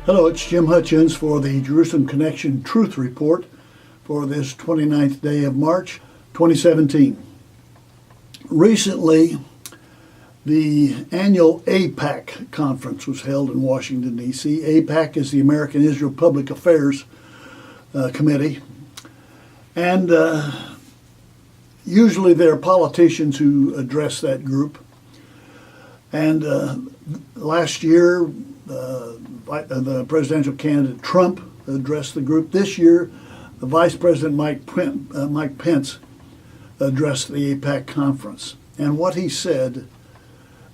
Hello, it's Jim Hutchins for the Jerusalem Connection Truth Report for this 29th day of March 2017. Recently, the annual AIPAC conference was held in Washington, D.C. AIPAC is the American Israel Public Affairs Committee, and usually there are politicians who address that group. And last year, the presidential candidate Trump addressed the group. This year, the Vice President Mike Pence addressed the AIPAC conference. And what he said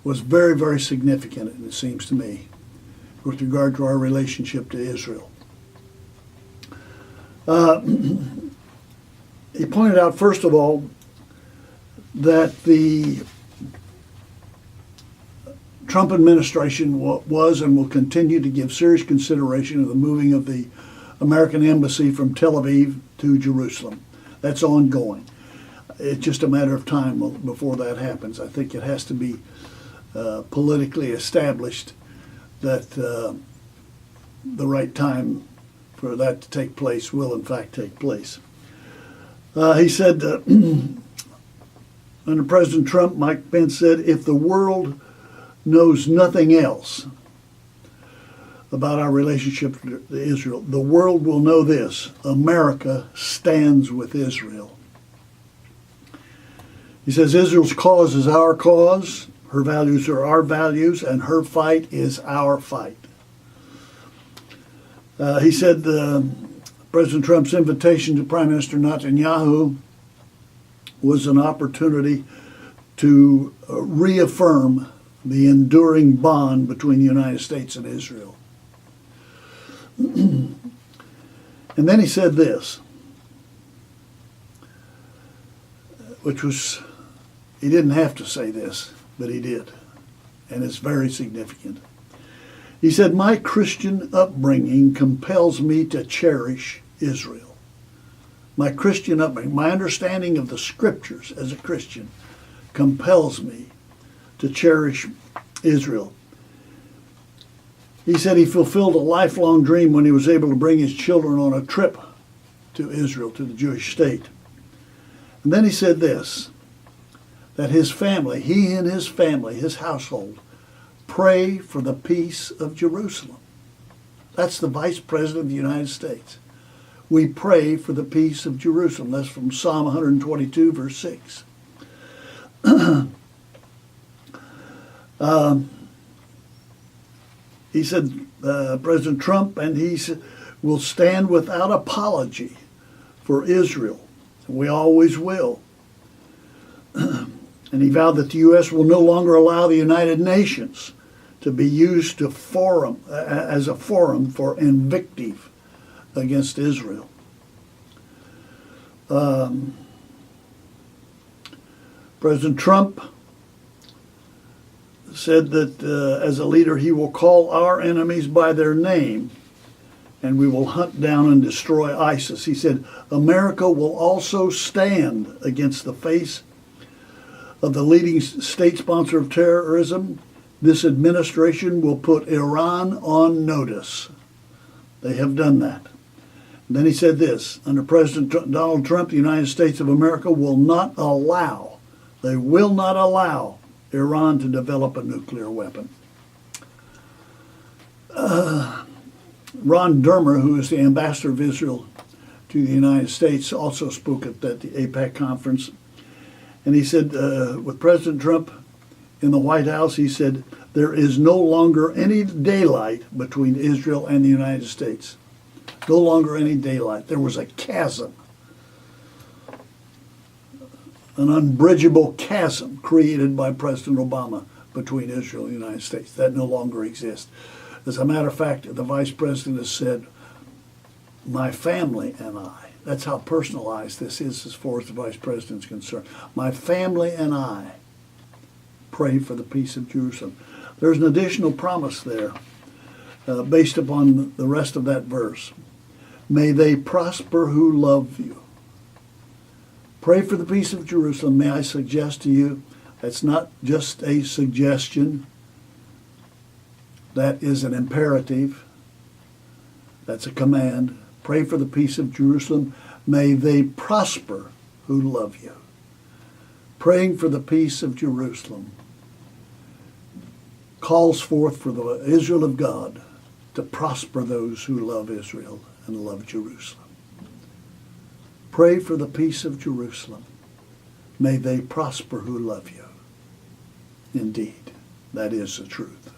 was very, very significant, it seems to me, with regard to our relationship to Israel. He pointed out, first of all, that the Trump administration was and will continue to give serious consideration of the moving of the American embassy from Tel Aviv to Jerusalem. That's ongoing. It's just a matter of time before that happens. I think it has to be politically established that the right time for that to take place will in fact take place. He said, under President Trump, Mike Pence said, if the world knows nothing else about our relationship to Israel, the world will know this: America stands with Israel. He says Israel's cause is our cause, her values are our values, and her fight is our fight. He said President Trump's invitation to Prime Minister Netanyahu was an opportunity to reaffirm the enduring bond between the United States and Israel. And then he said this, which was, he didn't have to say this, but he did, and it's very significant. He said, my Christian upbringing compels me to cherish Israel. My Christian upbringing, my understanding of the scriptures as a Christian compels me to cherish Israel. He said he fulfilled a lifelong dream when he was able to bring his children on a trip to Israel, to the Jewish state. And then he said this, that his family, he and his family, his household, pray for the peace of Jerusalem. That's the Vice President of the United States. We pray for the peace of Jerusalem. That's from Psalm 122, verse 6. He said, President Trump and he will stand without apology for Israel. We always will. And he vowed that the U.S. will no longer allow the United Nations to be used as a forum for invective against Israel. President Trump said that as a leader he will call our enemies by their name and we will hunt down and destroy ISIS. He said America will also stand against the face of the leading state sponsor of terrorism. This administration will put Iran on notice. They have done that. And then he said this, under President Donald Trump, the United States of America will not allow Iran to develop a nuclear weapon. Ron Dermer, who is the ambassador of Israel to the United States, also spoke at the AIPAC conference. And he said, with President Trump in the White House, he said, there is no longer any daylight between Israel and the United States. No longer any daylight. There was a chasm, an unbridgeable chasm created by President Obama between Israel and the United States. That no longer exists. As a matter of fact, the Vice President has said, my family and I, that's how personalized this is as far as the Vice President's concerned. My family and I pray for the peace of Jerusalem. There's an additional promise there based upon the rest of that verse. May they prosper who love you. Pray for the peace of Jerusalem. May I suggest to you, that's not just a suggestion. That is an imperative. That's a command. Pray for the peace of Jerusalem. May they prosper who love you. Praying for the peace of Jerusalem calls forth for the Israel of God to prosper those who love Israel and love Jerusalem. Pray for the peace of Jerusalem. May they prosper who love you. Indeed, that is the truth.